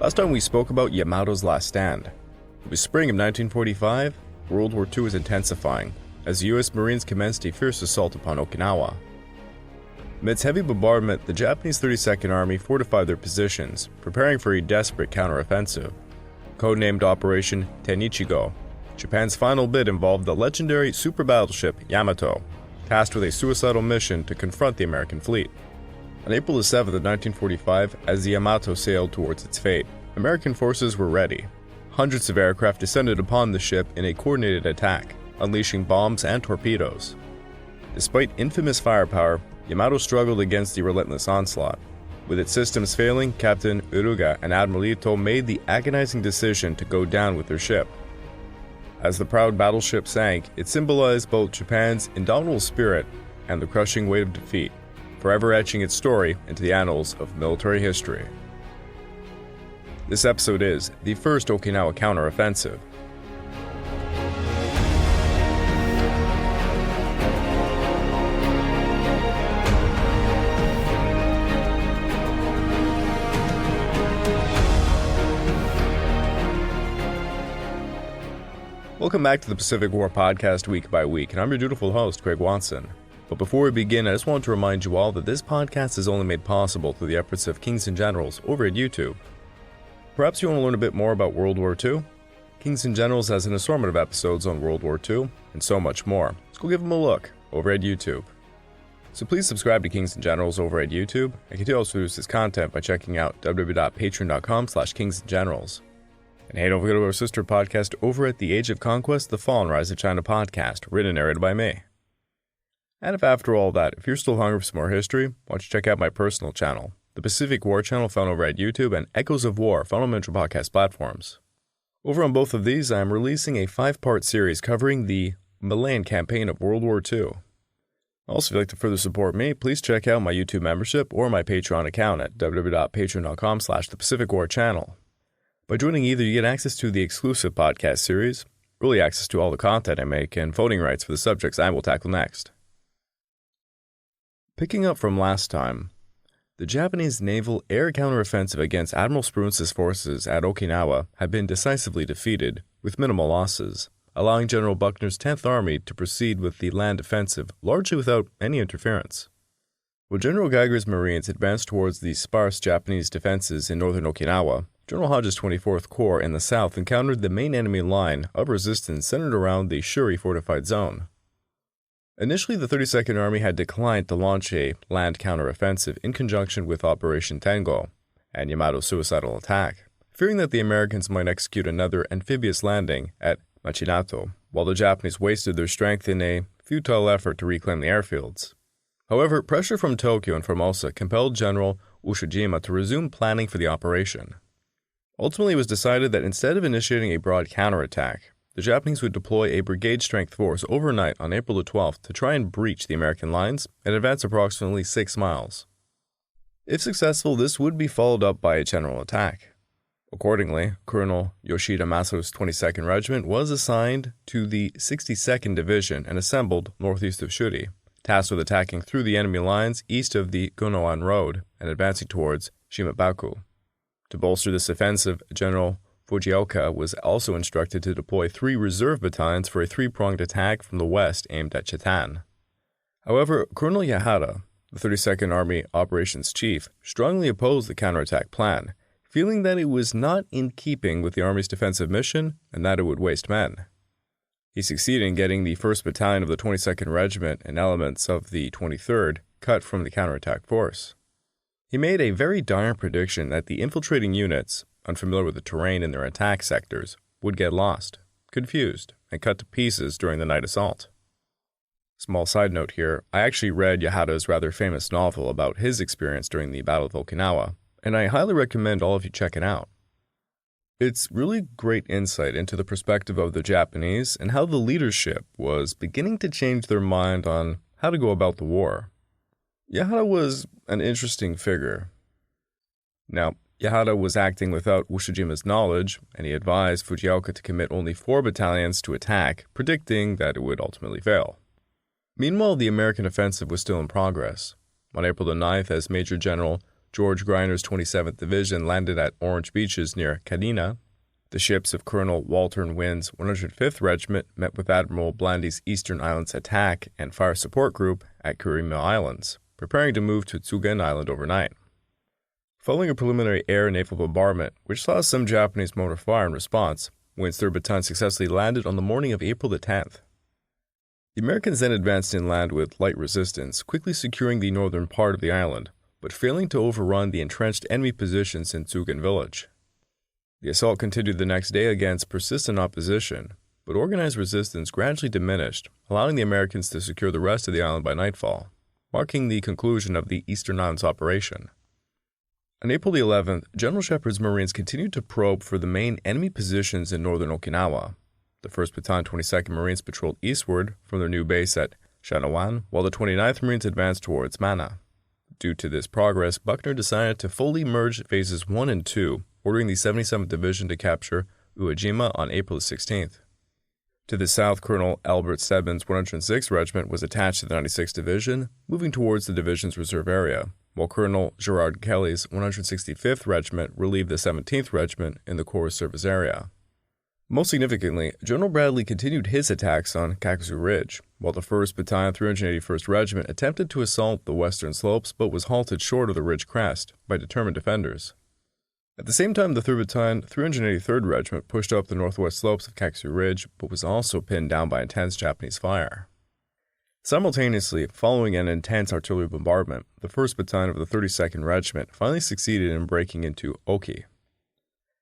Last time we spoke about Yamato's last stand. It was spring of 1945, World War II was intensifying, as the US Marines commenced a fierce assault upon Okinawa. Amidst heavy bombardment, the Japanese 32nd Army fortified their positions, preparing for a desperate counteroffensive. Codenamed Operation Tenichigo, Japan's final bid involved the legendary super battleship Yamato, tasked with a suicidal mission to confront the American fleet. On April 7, 1945, as the Yamato sailed towards its fate, American forces were ready. Hundreds of aircraft descended upon the ship in a coordinated attack, unleashing bombs and torpedoes. Despite infamous firepower, Yamato struggled against the relentless onslaught. With its systems failing, Captain Uruga and Admiral Ito made the agonizing decision to go down with their ship. As the proud battleship sank, it symbolized both Japan's indomitable spirit and the crushing weight of defeat, forever etching its story into the annals of military history. This episode is the first Okinawa counteroffensive. Welcome back to the Pacific War Podcast week by week, and I'm your dutiful host, Craig Watson. But before we begin, I just want to remind you all that this podcast is only made possible through the efforts of Kings and Generals over at YouTube. Perhaps you want to learn a bit more about World War II? Kings and Generals has an assortment of episodes on World War II, and so much more. Let's go give them a look over at YouTube. So please subscribe to Kings and Generals over at YouTube, and continue to produce this content by checking out www.patreon.com/kingsandgenerals. And hey, don't forget about our sister podcast over at The Age of Conquest, the Fall and Rise of China podcast, written and narrated by me. And if after all that, if you're still hungry for some more history, why don't you check out my personal channel, the Pacific War channel found over at YouTube, and Echoes of War found on major podcast platforms. Over on both of these, I am releasing a 5-part series covering the Malayan campaign of World War II. Also, if you'd like to further support me, please check out my YouTube membership or my Patreon account at www.patreon.com/thepacificwarchannel. By joining either, you get access to the exclusive podcast series, early access to all the content I make, and voting rights for the subjects I will tackle next. Picking up from last time, the Japanese naval air counteroffensive against Admiral Spruance's forces at Okinawa had been decisively defeated, with minimal losses, allowing General Buckner's 10th Army to proceed with the land offensive largely without any interference. While General Geiger's Marines advanced towards the sparse Japanese defenses in northern Okinawa, General Hodge's 24th Corps in the south encountered the main enemy line of resistance centered around the Shuri fortified zone. Initially, the 32nd Army had declined to launch a land counteroffensive in conjunction with Operation Tengo and Yamato's suicidal attack, fearing that the Americans might execute another amphibious landing at Machinato, while the Japanese wasted their strength in a futile effort to reclaim the airfields. However, pressure from Tokyo and Formosa compelled General Ushijima to resume planning for the operation. Ultimately, it was decided that instead of initiating a broad counterattack, the Japanese would deploy a brigade-strength force overnight on April 12th to try and breach the American lines and advance approximately 6 miles. If successful, this would be followed up by a general attack. Accordingly, Colonel Yoshida Masao's 22nd Regiment was assigned to the 62nd Division and assembled northeast of Shuri, tasked with attacking through the enemy lines east of the Gonoan Road and advancing towards Shimabaku. To bolster this offensive, General Fujioka was also instructed to deploy 3 reserve battalions for a 3-pronged attack from the west aimed at Chitan. However, Colonel Yahara, the 32nd Army Operations Chief, strongly opposed the counterattack plan, feeling that it was not in keeping with the Army's defensive mission and that it would waste men. He succeeded in getting the 1st Battalion of the 22nd Regiment and elements of the 23rd cut from the counterattack force. He made a very dire prediction that the infiltrating units, unfamiliar with the terrain in their attack sectors, would get lost, confused, and cut to pieces during the night assault. Small side note here, I actually read Yahada's rather famous novel about his experience during the Battle of Okinawa, and I highly recommend all of you check it out. It's really great insight into the perspective of the Japanese and how the leadership was beginning to change their mind on how to go about the war. Yahada was an interesting figure. Now, Yahada was acting without Ushijima's knowledge, and he advised Fujioka to commit only 4 battalions to attack, predicting that it would ultimately fail. Meanwhile, the American offensive was still in progress. On April the 9th, as Major General George Greiner's 27th Division landed at Orange Beaches near Kadena. The ships of Colonel Walter Wynn's 105th Regiment met with Admiral Blandy's Eastern Islands Attack and Fire Support Group at Kurima Islands, preparing to move to Tsugen Island overnight. Following a preliminary air and naval bombardment, which saw some Japanese motor fire in response, Wynn's 3rd Battalion successfully landed on the morning of April the 10th. The Americans then advanced inland with light resistance, quickly securing the northern part of the island, but failing to overrun the entrenched enemy positions in Tsugen village. The assault continued the next day against persistent opposition, but organized resistance gradually diminished, allowing the Americans to secure the rest of the island by nightfall, marking the conclusion of the Eastern Islands operation. On April the 11th, General Shepard's Marines continued to probe for the main enemy positions in northern Okinawa. The 1st Battalion 22nd Marines patrolled eastward from their new base at Shanawan, while the 29th Marines advanced towards Mana. Due to this progress, Buckner decided to fully merge Phases 1 and 2, ordering the 77th Division to capture Uejima on April 16th. To the south, Colonel Albert Stebbins' 106th Regiment was attached to the 96th Division, moving towards the division's reserve area, while Colonel Gerard Kelly's 165th Regiment relieved the 17th Regiment in the Corps Service area. Most significantly, General Bradley continued his attacks on Kakuzu Ridge, while the 1st Battalion 381st Regiment attempted to assault the western slopes but was halted short of the ridge crest by determined defenders. At the same time, the 3rd Battalion 383rd Regiment pushed up the northwest slopes of Kakuzu Ridge but was also pinned down by intense Japanese fire. Simultaneously, following an intense artillery bombardment, the 1st Battalion of the 32nd Regiment finally succeeded in breaking into Oki.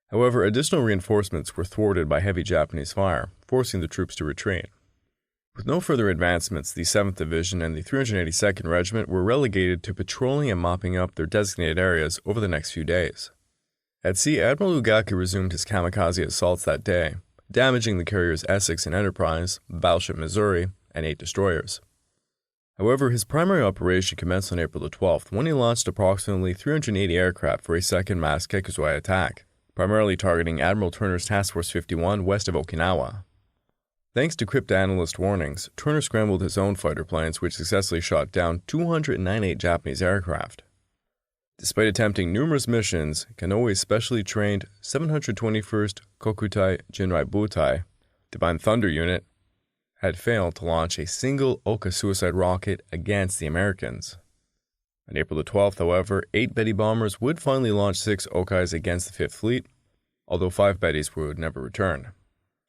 However, additional reinforcements were thwarted by heavy Japanese fire, forcing the troops to retreat. With no further advancements, the 7th Division and the 382nd Regiment were relegated to patrolling and mopping up their designated areas over the next few days. At sea, Admiral Ugaki resumed his kamikaze assaults that day, damaging the carriers Essex and Enterprise, battleship Missouri, and 8 destroyers. However, his primary operation commenced on April the 12th when he launched approximately 380 aircraft for a second mass Kekuzoi attack, primarily targeting Admiral Turner's Task Force 51 west of Okinawa. Thanks to cryptanalyst warnings, Turner scrambled his own fighter planes, which successfully shot down 298 Japanese aircraft. Despite attempting numerous missions, Kanoe's specially trained 721st Kokutai Jinrai Butai, Divine Thunder Unit, had failed to launch a single Oka suicide rocket against the Americans. On April the 12th, however, 8 Betty bombers would finally launch 6 Okais against the 5th Fleet, although 5 Bettys would never return.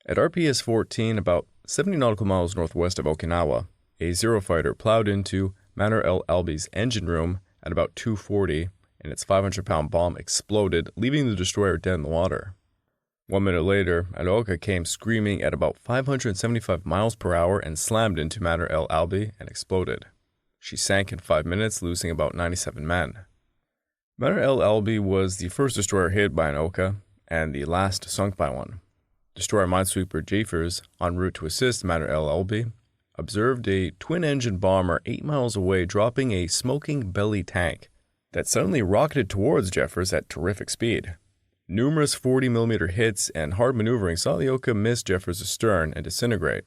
At RPS-14, about 70 nautical miles northwest of Okinawa, a Zero fighter plowed into Manor El Albi's engine room at about 2:40, and its 500-pound bomb exploded, leaving the destroyer dead in the water. 1 minute later, an Oka came screaming at about 575 miles per hour and slammed into Manor El Albi and exploded. She sank in 5 minutes, losing about 97 men. Manor El Albi was the first destroyer hit by an Oka, and the last sunk by one. Destroyer minesweeper Jeffers, en route to assist Manor El Albi, observed a twin-engine bomber 8 miles away dropping a smoking belly tank that suddenly rocketed towards Jeffers at terrific speed. Numerous 40mm hits and hard maneuvering saw the Oka miss Jeffers' stern and disintegrate.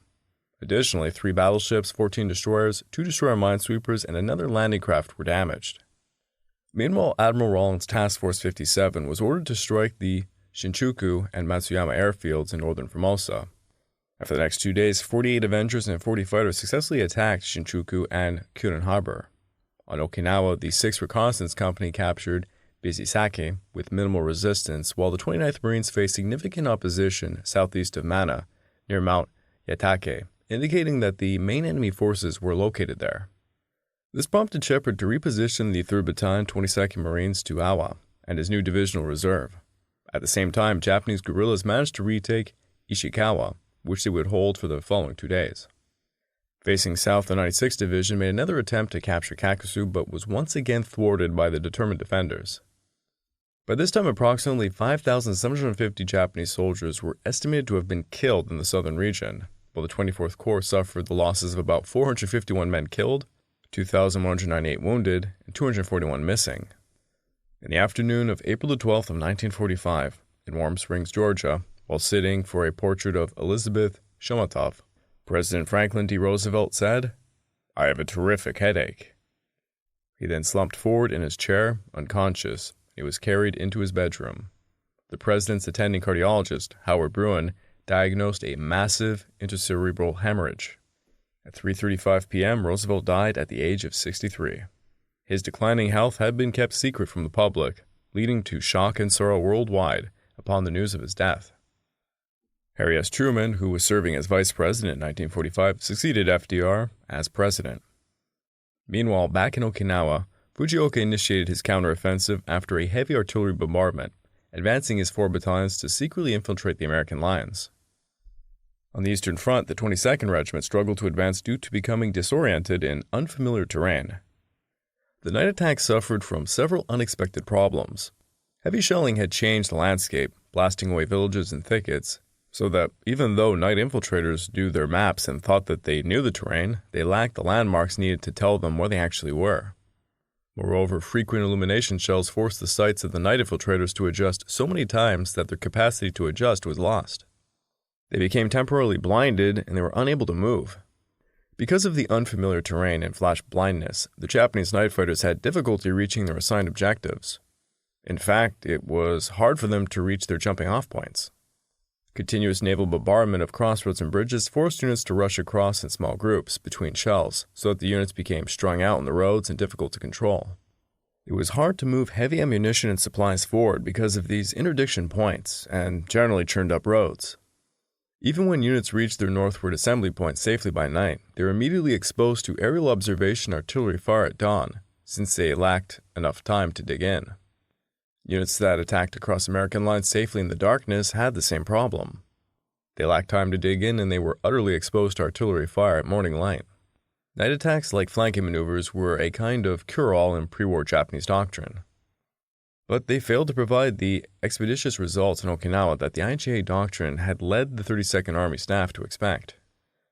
Additionally, 3 battleships, 14 destroyers, 2 destroyer minesweepers, and another landing craft were damaged. Meanwhile, Admiral Rawlins' Task Force 57 was ordered to strike the Shinjuku and Matsuyama airfields in northern Formosa. After the next 2 days, 48 Avengers and 40 fighters successfully attacked Shinjuku and Kyuden Harbor. On Okinawa, the 6th Reconnaissance Company captured Bisisake with minimal resistance, while the 29th Marines faced significant opposition southeast of Mana, near Mount Yatake, indicating that the main enemy forces were located there. This prompted Shepard to reposition the 3rd Battalion 22nd Marines to Awa and his new divisional reserve. At the same time, Japanese guerrillas managed to retake Ishikawa, which they would hold for the following 2 days. Facing south, the 96th Division made another attempt to capture Kakuzu, but was once again thwarted by the determined defenders. By this time, approximately 5,750 Japanese soldiers were estimated to have been killed in the southern region, while the 24th Corps suffered the losses of about 451 men killed, 2,198 wounded, and 241 missing. In the afternoon of April the 12th of 1945, in Warm Springs, Georgia, while sitting for a portrait of Elizabeth Shomatov, President Franklin D. Roosevelt said, "I have a terrific headache." He then slumped forward in his chair, unconscious. He was carried into his bedroom. The president's attending cardiologist, Howard Bruin, diagnosed a massive intracerebral hemorrhage. At 3:35 p.m., Roosevelt died at the age of 63. His declining health had been kept secret from the public, leading to shock and sorrow worldwide upon the news of his death. Harry S. Truman, who was serving as vice president in 1945, succeeded FDR as president. Meanwhile, back in Okinawa, Fujioka initiated his counteroffensive after a heavy artillery bombardment, advancing his 4 battalions to secretly infiltrate the American lines. On the Eastern Front, the 22nd Regiment struggled to advance due to becoming disoriented in unfamiliar terrain. The night attack suffered from several unexpected problems. Heavy shelling had changed the landscape, blasting away villages and thickets, so that even though night infiltrators knew their maps and thought that they knew the terrain, they lacked the landmarks needed to tell them where they actually were. Moreover, frequent illumination shells forced the sights of the night infiltrators to adjust so many times that their capacity to adjust was lost. They became temporarily blinded and they were unable to move. Because of the unfamiliar terrain and flash blindness, the Japanese night fighters had difficulty reaching their assigned objectives. In fact, it was hard for them to reach their jumping-off points. Continuous naval bombardment of crossroads and bridges forced units to rush across in small groups between shells, so that the units became strung out on the roads and difficult to control. It was hard to move heavy ammunition and supplies forward because of these interdiction points and generally churned up roads. Even when units reached their northward assembly point safely by night, they were immediately exposed to aerial observation artillery fire at dawn, since they lacked enough time to dig in. Units that attacked across American lines safely in the darkness had the same problem. They lacked time to dig in and they were utterly exposed to artillery fire at morning light. Night attacks like flanking maneuvers were a kind of cure-all in pre-war Japanese doctrine. But they failed to provide the expeditious results in Okinawa that the IJA doctrine had led the 32nd Army staff to expect.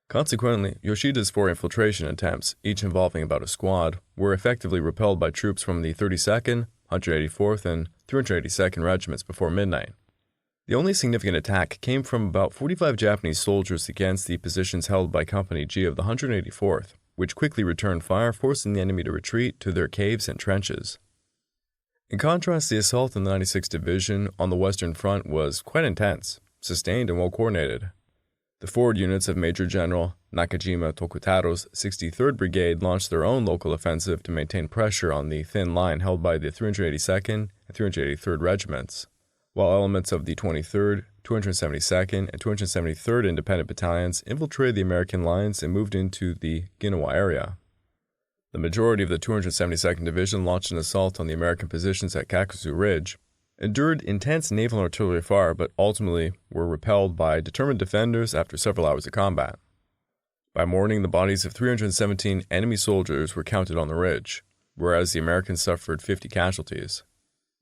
Consequently, Yoshida's 4 infiltration attempts, each involving about a squad, were effectively repelled by troops from the 32nd, 184th, and 382nd Regiments before midnight. The only significant attack came from about 45 Japanese soldiers against the positions held by Company G of the 184th, which quickly returned fire, forcing the enemy to retreat to their caves and trenches. In contrast, the assault in the 96th Division on the Western Front was quite intense, sustained, and well coordinated. The forward units of Major General Nakajima Tokutaro's 63rd Brigade launched their own local offensive to maintain pressure on the thin line held by the 382nd and 383rd Regiments, while elements of the 23rd, 272nd, and 273rd Independent Battalions infiltrated the American lines and moved into the Okinawa area. The majority of the 272nd Division launched an assault on the American positions at Kakuzu Ridge, endured intense naval and artillery fire, but ultimately were repelled by determined defenders after several hours of combat. By morning, the bodies of 317 enemy soldiers were counted on the ridge, whereas the Americans suffered 50 casualties.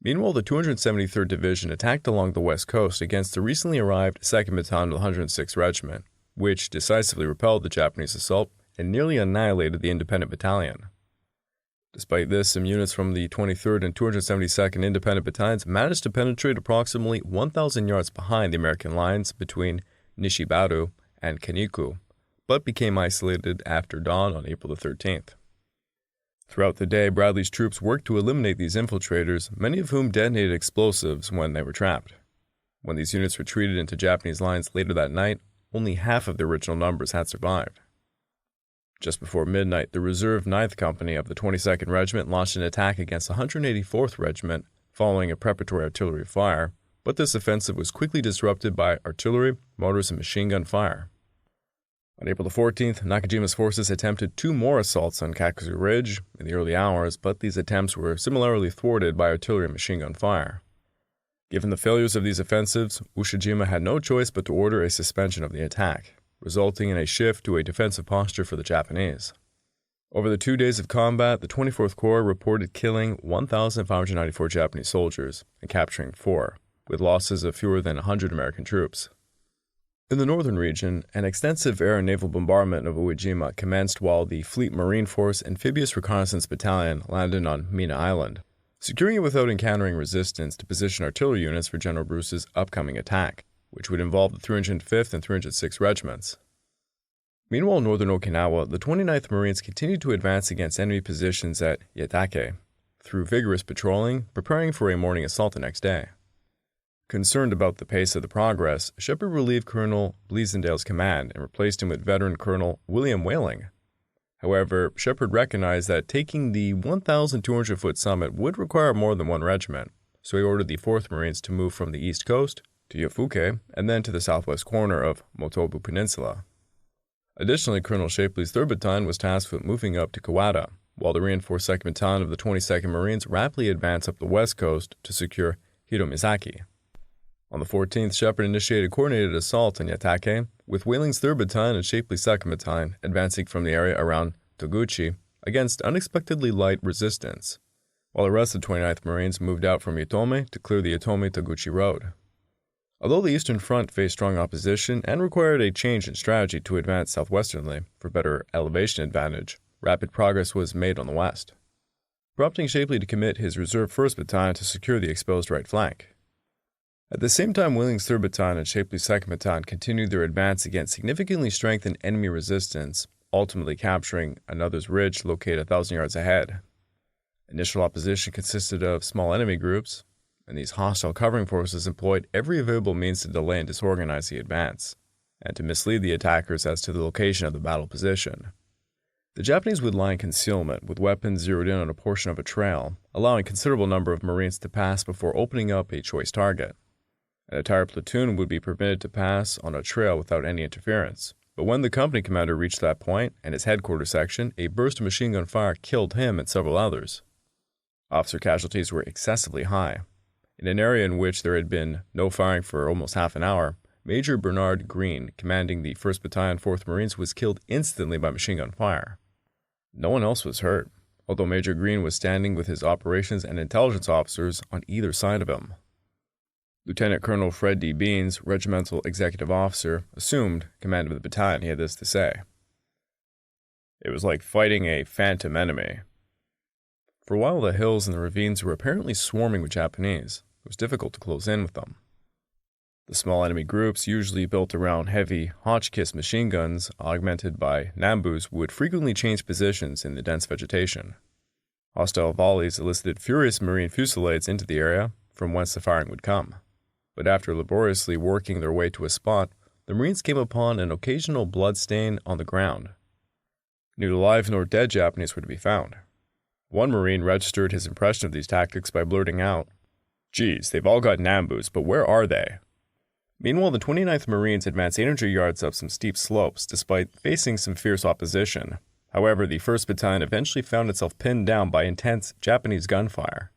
Meanwhile, the 273rd Division attacked along the west coast against the recently arrived 2nd Battalion of the 106th Regiment, which decisively repelled the Japanese assault and nearly annihilated the Independent Battalion. Despite this, some units from the 23rd and 272nd Independent Battalions managed to penetrate approximately 1,000 yards behind the American lines between Nishibaru and Kaniku, but became isolated after dawn on April the 13th. Throughout the day, Bradley's troops worked to eliminate these infiltrators, many of whom detonated explosives when they were trapped. When these units retreated into Japanese lines later that night, only half of the original numbers had survived. Just before midnight, the reserve 9th Company of the 22nd Regiment launched an attack against the 184th Regiment following a preparatory artillery fire, but this offensive was quickly disrupted by artillery, mortars, and machine gun fire. On April the 14th, Nakajima's forces attempted 2 more assaults on Kakuzu Ridge in the early hours, but these attempts were similarly thwarted by artillery and machine gun fire. Given the failures of these offensives, Ushijima had no choice but to order a suspension of the attack, resulting in a shift to a defensive posture for the Japanese. Over the 2 days of combat, the 24th Corps reported killing 1,594 Japanese soldiers and capturing 4, with losses of fewer than 100 American troops. In the northern region, an extensive air and naval bombardment of Uejima commenced while the Fleet Marine Force Amphibious Reconnaissance Battalion landed on Mina Island, securing it without encountering resistance to position artillery units for General Bruce's upcoming attack, which would involve the 305th and 306th Regiments. Meanwhile, in northern Okinawa, the 29th Marines continued to advance against enemy positions at Yatake through vigorous patrolling, preparing for a morning assault the next day. Concerned about the pace of the progress, Shepard relieved Colonel Bleasendale's command and replaced him with veteran Colonel William Whaling. However, Shepard recognized that taking the 1,200-foot summit would require more than one regiment, so he ordered the 4th Marines to move from the east coast to Yofuke and then to the southwest corner of Motobu Peninsula. Additionally, Colonel Shapley's 3rd Battalion was tasked with moving up to Kawada, while the reinforced 2nd Battalion of the 22nd Marines rapidly advanced up the west coast to secure Hiromizaki. On the 14th, Shepard initiated a coordinated assault on Yatake, with Whaling's 3rd Battalion and Shapley's 2nd Battalion advancing from the area around Toguchi against unexpectedly light resistance, while the rest of the 29th Marines moved out from Yatome to clear the Yatome-Toguchi road. Although the Eastern Front faced strong opposition and required a change in strategy to advance southwesternly for better elevation advantage, rapid progress was made on the west, prompting Shapley to commit his reserve 1st Battalion to secure the exposed right flank. At the same time, Whaling's 3rd Battalion and Shapley's 2nd Battalion continued their advance against significantly strengthened enemy resistance, ultimately capturing Another's Ridge located 1,000 yards ahead. Initial opposition consisted of small enemy groups, and these hostile covering forces employed every available means to delay and disorganize the advance, and to mislead the attackers as to the location of the battle position. The Japanese would lie in concealment, with weapons zeroed in on a portion of a trail, allowing a considerable number of Marines to pass before opening up a choice target. An entire platoon would be permitted to pass on a trail without any interference, but when the company commander reached that point and his headquarters section, a burst of machine gun fire killed him and several others. Officer casualties were excessively high. In an area in which there had been no firing for almost half an hour, Major Bernard Green, commanding the 1st Battalion 4th Marines, was killed instantly by machine gun fire. No one else was hurt, although Major Green was standing with his operations and intelligence officers on either side of him. Lieutenant Colonel Fred D. Beans, regimental executive officer, assumed command of the battalion. He had this to say: "It was like fighting a phantom enemy. For a while the hills and the ravines were apparently swarming with Japanese. It was difficult to close in with them. The small enemy groups, usually built around heavy Hotchkiss machine guns augmented by Nambus, would frequently change positions in the dense vegetation. Hostile volleys elicited furious Marine fusillades into the area from whence the firing would come. But after laboriously working their way to a spot, the Marines came upon an occasional blood stain on the ground. Neither live nor dead Japanese were to be found. One Marine registered his impression of these tactics by blurting out, 'Geez, they've all got Nambus, but where are they?' Meanwhile, the 29th Marines advanced 800 yards up some steep slopes, despite facing some fierce opposition. However, the 1st Battalion eventually found itself pinned down by intense Japanese gunfire.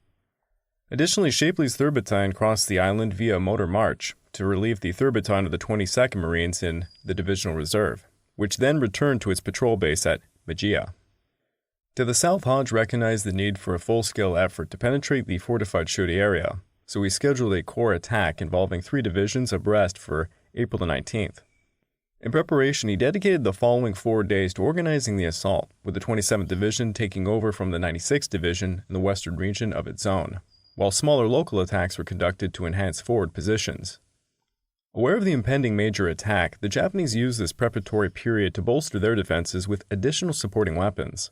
Additionally, Shapley's 3rd Battalion crossed the island via motor march to relieve the 3rd Battalion of the 22nd Marines in the Divisional Reserve, which then returned to its patrol base at Magia. To the south, Hodge recognized the need for a full-scale effort to penetrate the fortified Shuri area, so he scheduled a corps attack involving 3 divisions abreast for April the 19th. In preparation, he dedicated the following 4 days to organizing the assault, with the 27th Division taking over from the 96th Division in the western region of its zone, while smaller local attacks were conducted to enhance forward positions. Aware of the impending major attack, the Japanese used this preparatory period to bolster their defenses with additional supporting weapons.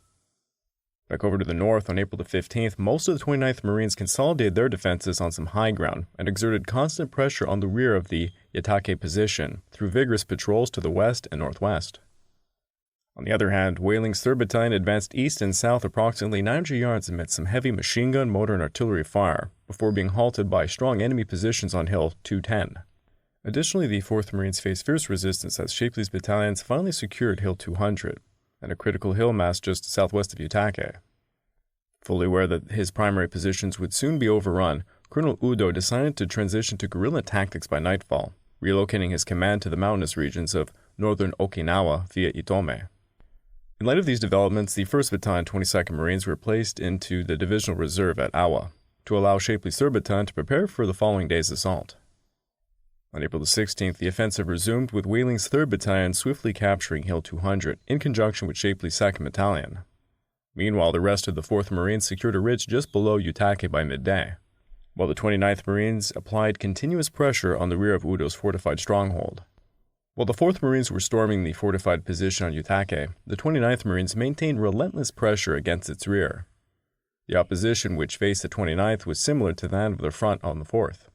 Back over to the north, on April the 15th, most of the 29th Marines consolidated their defenses on some high ground and exerted constant pressure on the rear of the Yatake position through vigorous patrols to the west and northwest. On the other hand, Whaling's 3rd Battalion advanced east and south approximately 900 yards amidst some heavy machine gun, mortar, and artillery fire, before being halted by strong enemy positions on Hill 210. Additionally, the 4th Marines faced fierce resistance as Shapley's battalions finally secured Hill 200, and a critical hill mass just southwest of Yutake. Fully aware that his primary positions would soon be overrun, Colonel Udo decided to transition to guerrilla tactics by nightfall, relocating his command to the mountainous regions of northern Okinawa via Itome. In light of these developments, the 1st Battalion 22nd Marines were placed into the Divisional Reserve at Awa, to allow Shapley's 3rd Battalion to prepare for the following day's assault. On April the 16th, the offensive resumed, with Whaling's 3rd Battalion swiftly capturing Hill 200 in conjunction with Shapley's 2nd Battalion. Meanwhile, the rest of the 4th Marines secured a ridge just below Yutake by midday, while the 29th Marines applied continuous pressure on the rear of Udo's fortified stronghold. While the 4th Marines were storming the fortified position on Yutake, the 29th Marines maintained relentless pressure against its rear. The opposition which faced the 29th was similar to that of the front on the 4th.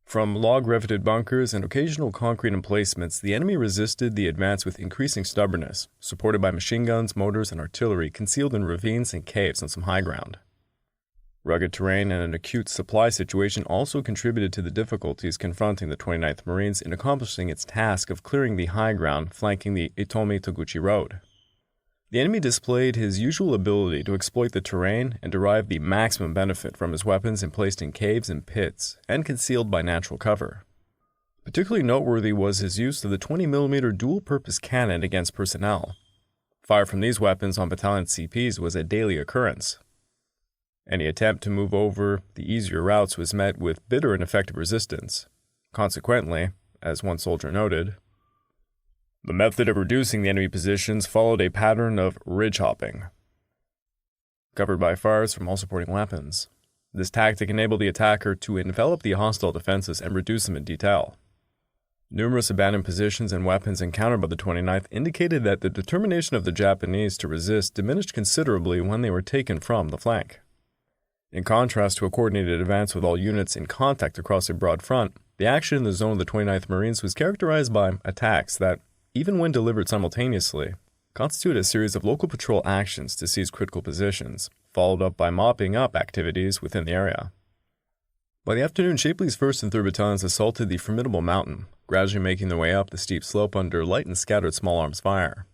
From log-riveted bunkers and occasional concrete emplacements, the enemy resisted the advance with increasing stubbornness, supported by machine guns, mortars, and artillery concealed in ravines and caves on some high ground. Rugged terrain and an acute supply situation also contributed to the difficulties confronting the 29th Marines in accomplishing its task of clearing the high ground flanking the Itomi-Toguchi Road. The enemy displayed his usual ability to exploit the terrain and derive the maximum benefit from his weapons emplaced in caves and pits and concealed by natural cover. Particularly noteworthy was his use of the 20mm dual-purpose cannon against personnel. Fire from these weapons on battalion CPs was a daily occurrence. Any attempt to move over the easier routes was met with bitter and effective resistance. Consequently, as one soldier noted, the method of reducing the enemy positions followed a pattern of ridge hopping, covered by fires from all supporting weapons. This tactic enabled the attacker to envelop the hostile defenses and reduce them in detail. Numerous abandoned positions and weapons encountered by the 29th indicated that the determination of the Japanese to resist diminished considerably when they were taken from the flank. In contrast to a coordinated advance with all units in contact across a broad front, the action in the zone of the 29th Marines was characterized by attacks that, even when delivered simultaneously, constitute a series of local patrol actions to seize critical positions, followed up by mopping up activities within the area. By the afternoon, Shapley's 1st and 3rd Battalions assaulted the formidable mountain, gradually making their way up the steep slope under light and scattered small arms fire.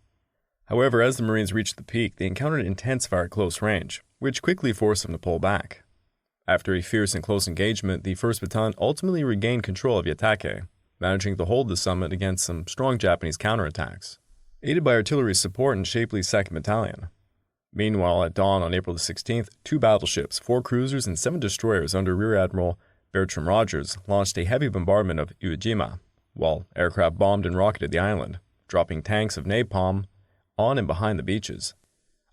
However, as the Marines reached the peak, they encountered intense fire at close range, which quickly forced them to pull back. After a fierce and close engagement, the 1st Battalion ultimately regained control of Yutake, managing to hold the summit against some strong Japanese counterattacks, aided by artillery support in Shapley's 2nd Battalion. Meanwhile, at dawn on April 16th, 2 battleships, 4 cruisers, and 7 destroyers under Rear Admiral Bertram Rogers launched a heavy bombardment of Iwo Jima, while aircraft bombed and rocketed the island, dropping tanks of napalm on and behind the beaches.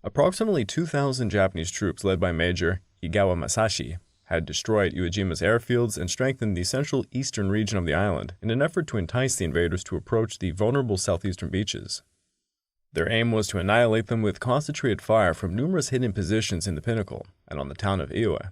Approximately 2,000 Japanese troops led by Major Igawa Masashi had destroyed Iwo Jima's airfields and strengthened the central eastern region of the island in an effort to entice the invaders to approach the vulnerable southeastern beaches. Their aim was to annihilate them with concentrated fire from numerous hidden positions in the pinnacle and on the town of Iwo.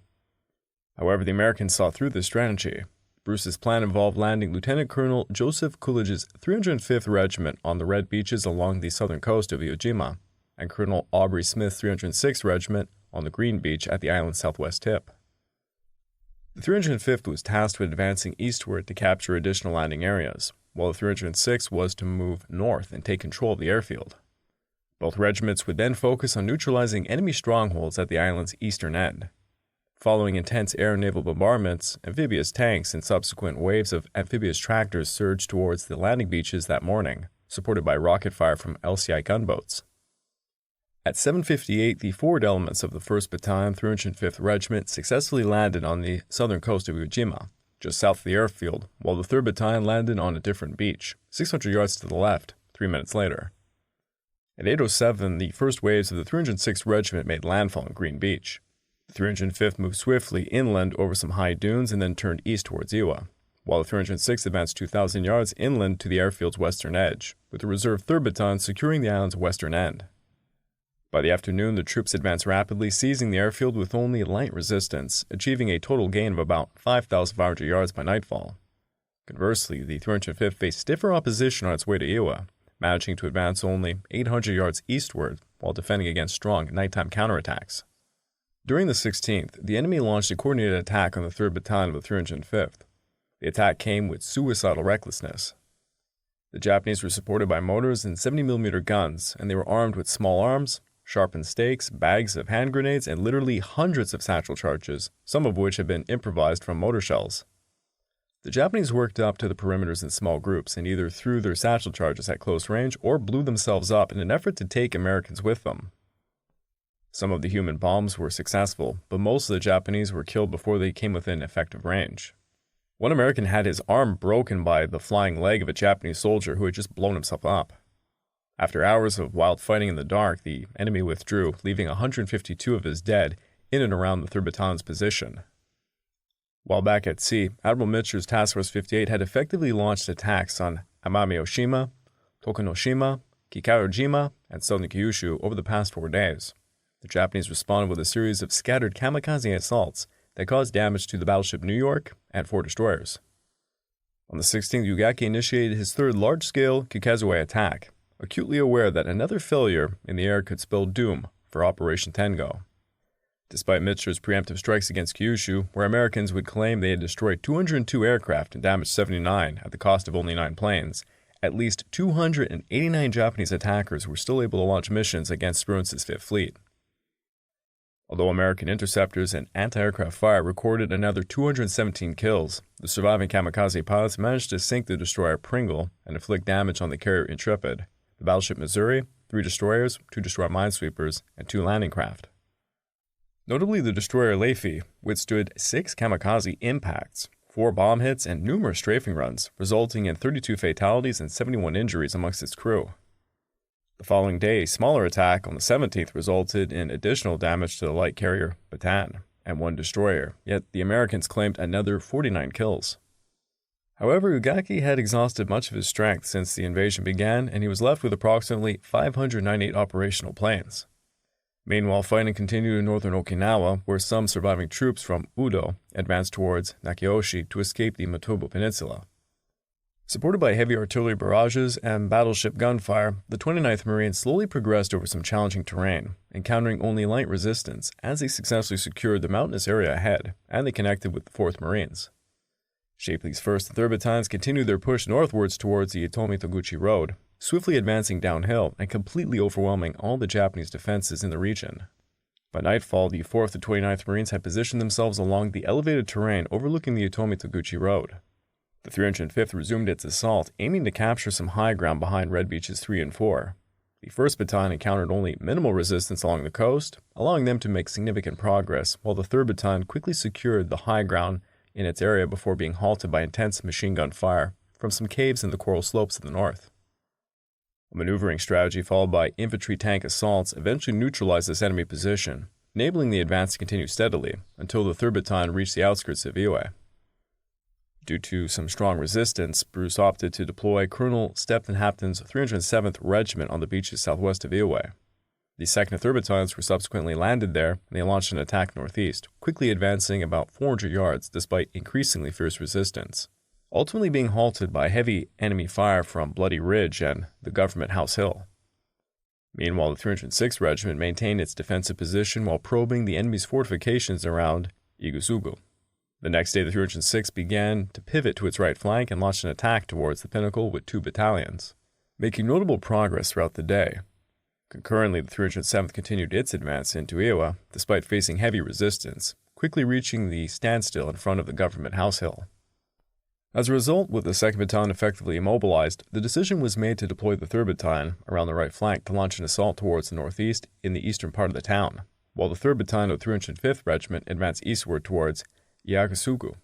However, the Americans saw through this strategy. Bruce's plan involved landing Lieutenant Colonel Joseph Coolidge's 305th Regiment on the red beaches along the southern coast of Iwo Jima, and Colonel Aubrey Smith's 306th Regiment on the Green Beach at the island's southwest tip. The 305th was tasked with advancing eastward to capture additional landing areas, while the 306th was to move north and take control of the airfield. Both regiments would then focus on neutralizing enemy strongholds at the island's eastern end. Following intense air and naval bombardments, amphibious tanks and subsequent waves of amphibious tractors surged towards the landing beaches that morning, supported by rocket fire from LCI gunboats. At 7:58, the forward elements of the 1st Battalion, 305th Regiment successfully landed on the southern coast of Iwo Jima, just south of the airfield, while the 3rd Battalion landed on a different beach, 600 yards to the left, 3 minutes later. At 8:07, the first waves of the 306th Regiment made landfall on Green Beach. The 305th moved swiftly inland over some high dunes and then turned east towards Iwo, while the 306th advanced 2,000 yards inland to the airfield's western edge, with the reserve 3rd Battalion securing the island's western end. By the afternoon, the troops advanced rapidly, seizing the airfield with only light resistance, achieving a total gain of about 5,500 yards by nightfall. Conversely, the 305th faced stiffer opposition on its way to Iwo, managing to advance only 800 yards eastward while defending against strong nighttime counterattacks. During the 16th, the enemy launched a coordinated attack on the 3rd Battalion of the 305th. The attack came with suicidal recklessness. The Japanese were supported by mortars and 70mm guns, and they were armed with small arms, sharpened stakes, bags of hand grenades, and literally hundreds of satchel charges, some of which had been improvised from mortar shells. The Japanese worked up to the perimeters in small groups and either threw their satchel charges at close range or blew themselves up in an effort to take Americans with them. Some of the human bombs were successful, but most of the Japanese were killed before they came within effective range. One American had his arm broken by the flying leg of a Japanese soldier who had just blown himself up. After hours of wild fighting in the dark, the enemy withdrew, leaving 152 of his dead in and around the 3rd Battalion's position. While back at sea, Admiral Mitscher's Task Force 58 had effectively launched attacks on Amami-Oshima, Tokunoshima, Kikarojima, and southern Kyushu over the past 4 days. The Japanese responded with a series of scattered kamikaze assaults that caused damage to the battleship New York and 4 destroyers. On the 16th, Ugaki initiated his third large-scale Kikazue attack, acutely aware that another failure in the air could spell doom for Operation Tengo. Despite Mitsura's preemptive strikes against Kyushu, where Americans would claim they had destroyed 202 aircraft and damaged 79 at the cost of only 9 planes, at least 289 Japanese attackers were still able to launch missions against Spruance's Fifth Fleet. Although American interceptors and anti-aircraft fire recorded another 217 kills, the surviving kamikaze pilots managed to sink the destroyer Pringle and inflict damage on the carrier Intrepid, the battleship Missouri, 3 destroyers, 2 destroyer minesweepers, and 2 landing craft. Notably, the destroyer Leifi withstood 6 kamikaze impacts, 4 bomb hits, and numerous strafing runs, resulting in 32 fatalities and 71 injuries amongst its crew. The following day, a smaller attack on the 17th resulted in additional damage to the light carrier Bataan and 1 destroyer, yet the Americans claimed another 49 kills. However, Ugaki had exhausted much of his strength since the invasion began, and he was left with approximately 598 operational planes. Meanwhile, fighting continued in northern Okinawa, where some surviving troops from Udo advanced towards Nakioshi to escape the Matobu Peninsula. Supported by heavy artillery barrages and battleship gunfire, the 29th Marines slowly progressed over some challenging terrain, encountering only light resistance as they successfully secured the mountainous area ahead, and they connected with the 4th Marines. Shapley's 1st and 3rd Battalions continued their push northwards towards the Itomi-Toguchi Road, swiftly advancing downhill and completely overwhelming all the Japanese defenses in the region. By nightfall, the 4th and 29th Marines had positioned themselves along the elevated terrain overlooking the Itomi-Toguchi Road. The 305th resumed its assault, aiming to capture some high ground behind Red Beaches 3 and 4. The 1st Battalion encountered only minimal resistance along the coast, allowing them to make significant progress, while the 3rd Battalion quickly secured the high ground in its area before being halted by intense machine gun fire from some caves in the coral slopes to the north. A maneuvering strategy followed by infantry tank assaults eventually neutralized this enemy position, enabling the advance to continue steadily until the 3rd Battalion reached the outskirts of Iwe. Due to some strong resistance, Bruce opted to deploy Colonel Stephen Hapton's 307th Regiment on the beaches southwest of Iwe. The 2nd and 3rd Battalions were subsequently landed there, and they launched an attack northeast, quickly advancing about 400 yards despite increasingly fierce resistance, ultimately being halted by heavy enemy fire from Bloody Ridge and the Government House Hill. Meanwhile, the 306th Regiment maintained its defensive position while probing the enemy's fortifications around Igusugu. The next day, the 306th began to pivot to its right flank and launched an attack towards the pinnacle with 2 battalions, making notable progress throughout the day. Concurrently, the 307th continued its advance into Iwa, despite facing heavy resistance, quickly reaching the standstill in front of the Government House Hill. As a result, with the 2nd Battalion effectively immobilized, the decision was made to deploy the 3rd Battalion around the right flank to launch an assault towards the northeast in the eastern part of the town, while the 3rd Battalion of the 305th Regiment advanced eastward towards Yakusugu.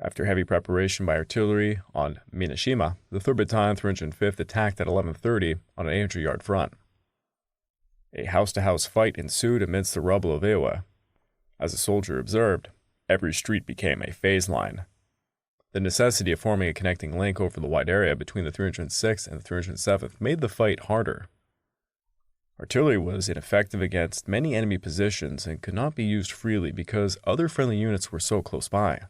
After heavy preparation by artillery on Minashima, the 3rd Battalion 305th attacked at 11:30 on an 800-yard front. A house-to-house fight ensued amidst the rubble of Iwa. As a soldier observed, every street became a phase line. The necessity of forming a connecting link over the wide area between the 306th and the 307th made the fight harder. Artillery was ineffective against many enemy positions and could not be used freely because other friendly units were so close by.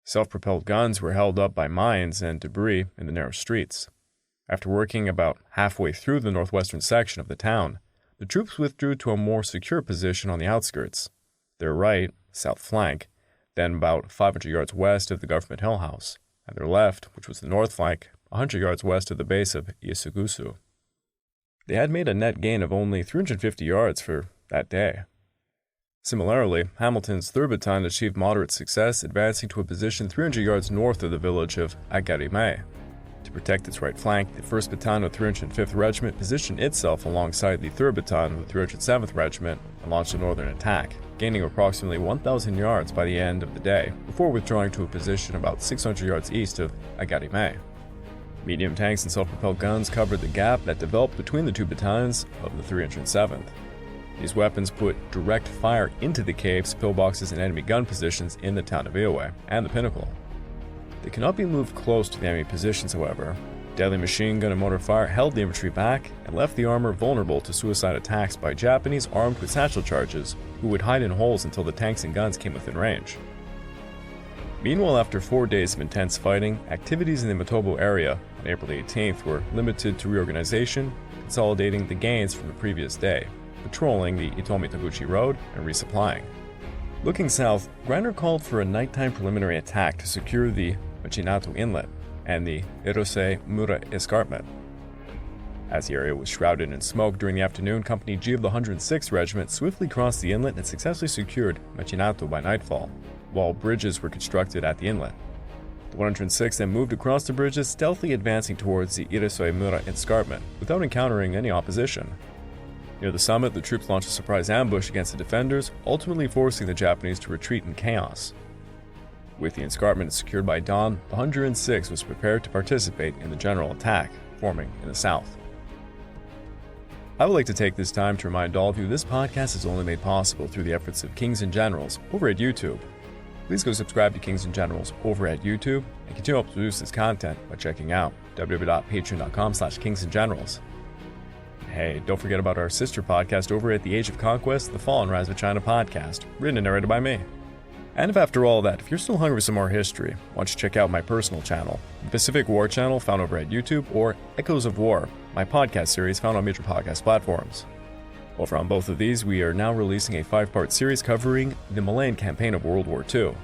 Self-propelled guns were held up by mines and debris in the narrow streets. After working about halfway through the northwestern section of the town, the troops withdrew to a more secure position on the outskirts, their right, south flank, then about 500 yards west of the Government Hill House, and their left, which was the north flank, 100 yards west of the base of Isugusu. They had made a net gain of only 350 yards for that day. Similarly, Hamilton's 3rd Battalion achieved moderate success, advancing to a position 300 yards north of the village of Agarime. To protect its right flank, the 1st Battalion of the 305th Regiment positioned itself alongside the 3rd Battalion of the 307th Regiment and launched a northern attack, gaining approximately 1,000 yards by the end of the day, before withdrawing to a position about 600 yards east of Agarime. Medium tanks and self-propelled guns covered the gap that developed between the 2 battalions of the 307th. These weapons put direct fire into the caves, pillboxes, and enemy gun positions in the town of Iwe and the pinnacle. They could not be moved close to the enemy positions, however. Deadly machine gun and mortar fire held the infantry back and left the armor vulnerable to suicide attacks by Japanese armed with satchel charges, who would hide in holes until the tanks and guns came within range. Meanwhile, after 4 days of intense fighting, activities in the Matobo area on April 18th were limited to reorganization, consolidating the gains from the previous day, patrolling the Itomi Taguchi Road, and resupplying. Looking south, Greiner called for a nighttime preliminary attack to secure the Machinato Inlet and the Hirose Mura Escarpment. As the area was shrouded in smoke during the afternoon, Company G of the 106th Regiment swiftly crossed the inlet and successfully secured Machinato by nightfall, while bridges were constructed at the inlet. The 106th then moved across the bridges, stealthily advancing towards the Hirose Mura Escarpment without encountering any opposition. Near the summit, the troops launched a surprise ambush against the defenders, ultimately forcing the Japanese to retreat in chaos. With the escarpment secured by dawn, the 106th was prepared to participate in the general attack, forming in the south. I would like to take this time to remind all of you this podcast is only made possible through the efforts of Kings and Generals over at YouTube. Please go subscribe to Kings and Generals over at YouTube and continue to produce this content by checking out www.patreon.com/kingsandgenerals. Hey, don't forget about our sister podcast over at The Age of Conquest, the Fall and Rise of China podcast, written and narrated by me. And if after all that, if you're still hungry for some more history, why don't you check out my personal channel, the Pacific War channel found over at YouTube, or Echoes of War, my podcast series found on major podcast platforms. Over on both of these, we are now releasing a 5-part series covering the Malayan campaign of World War II.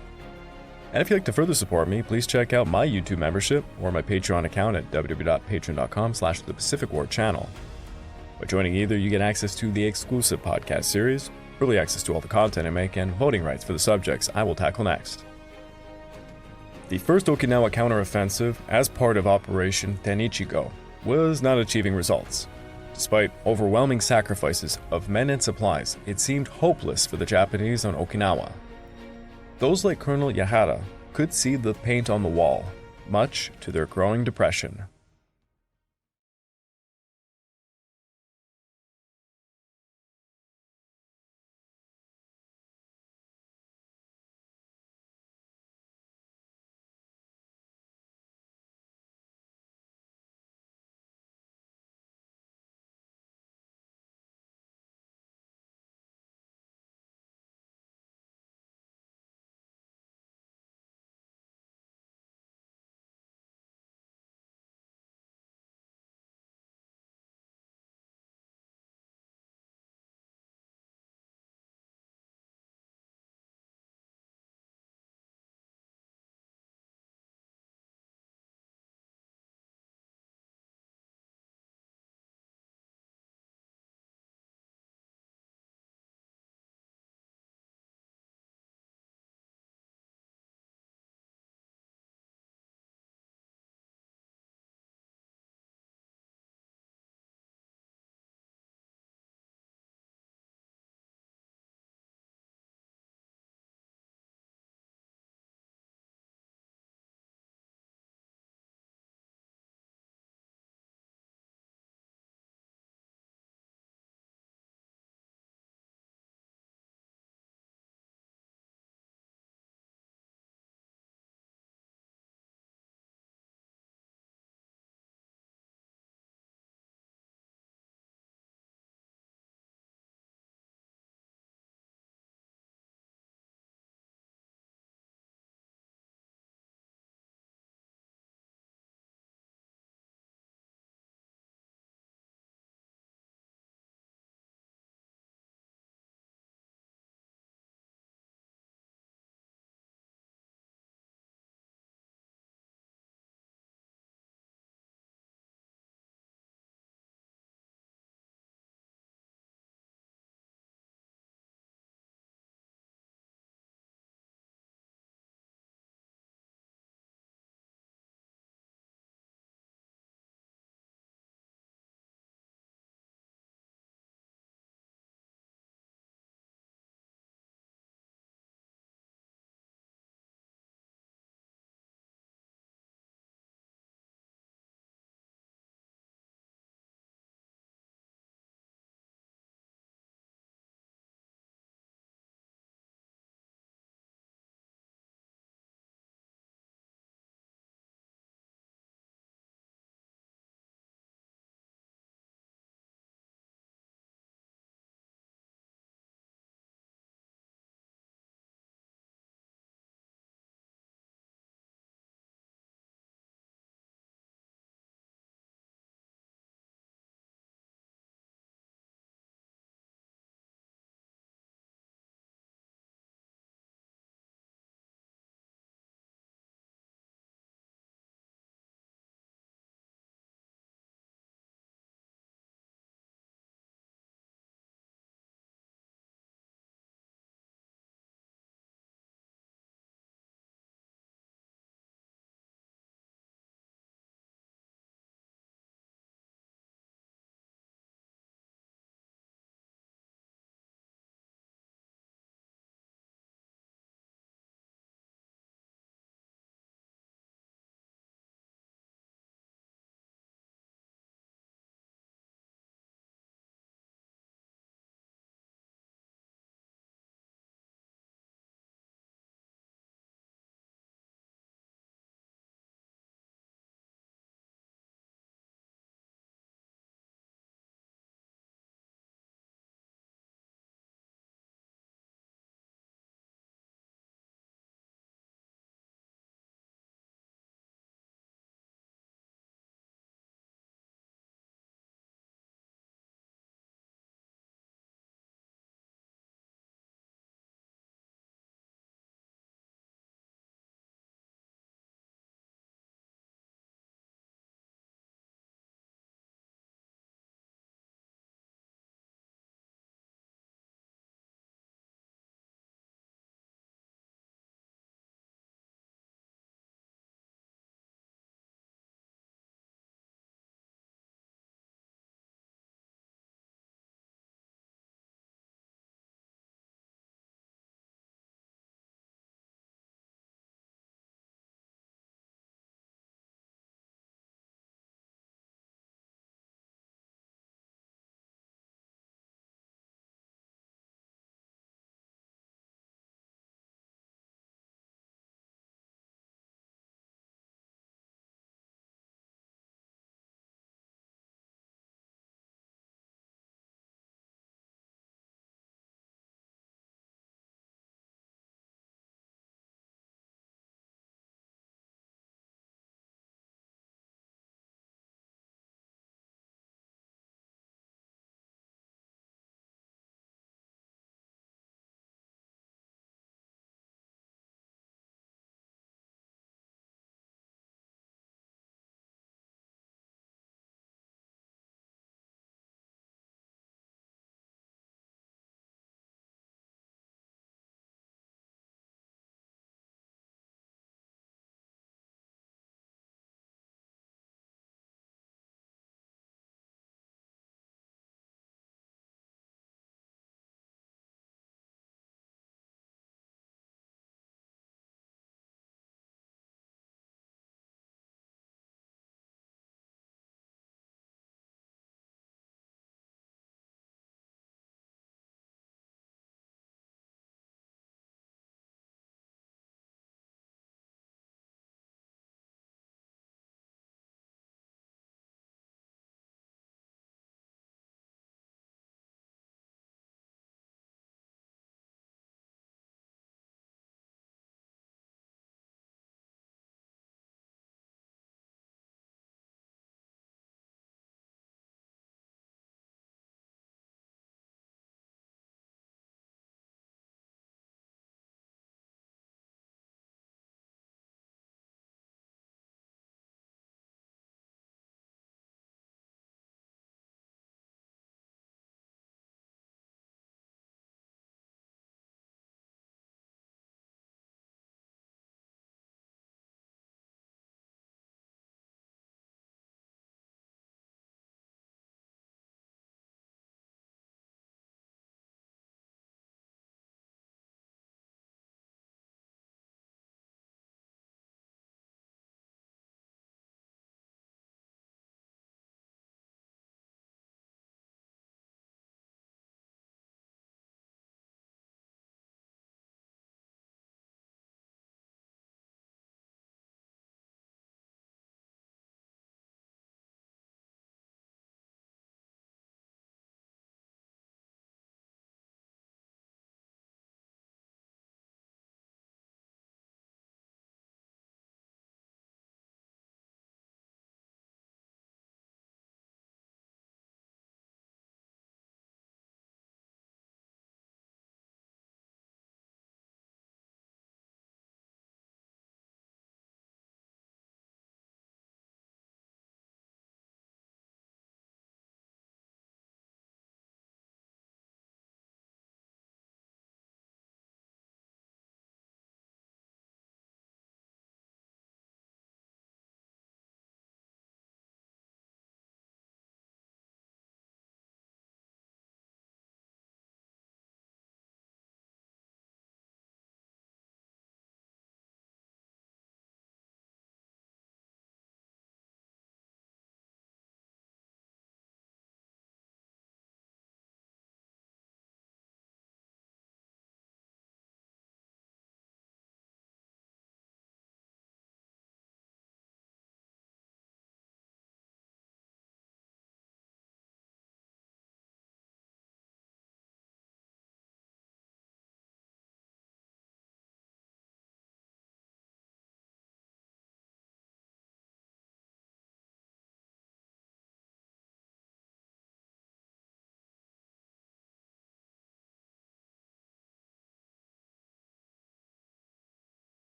And if you'd like to further support me, please check out my YouTube membership or my Patreon account at www.patreon.com/thepecificwarchannel. By joining either, you get access to the exclusive podcast series, early access to all the content I make, and voting rights for the subjects I will tackle next. The first Okinawa counteroffensive, as part of Operation Tenichigo, was not achieving results. Despite overwhelming sacrifices of men and supplies, it seemed hopeless for the Japanese on Okinawa. Those like Colonel Yahara could see the paint on the wall, much to their growing depression.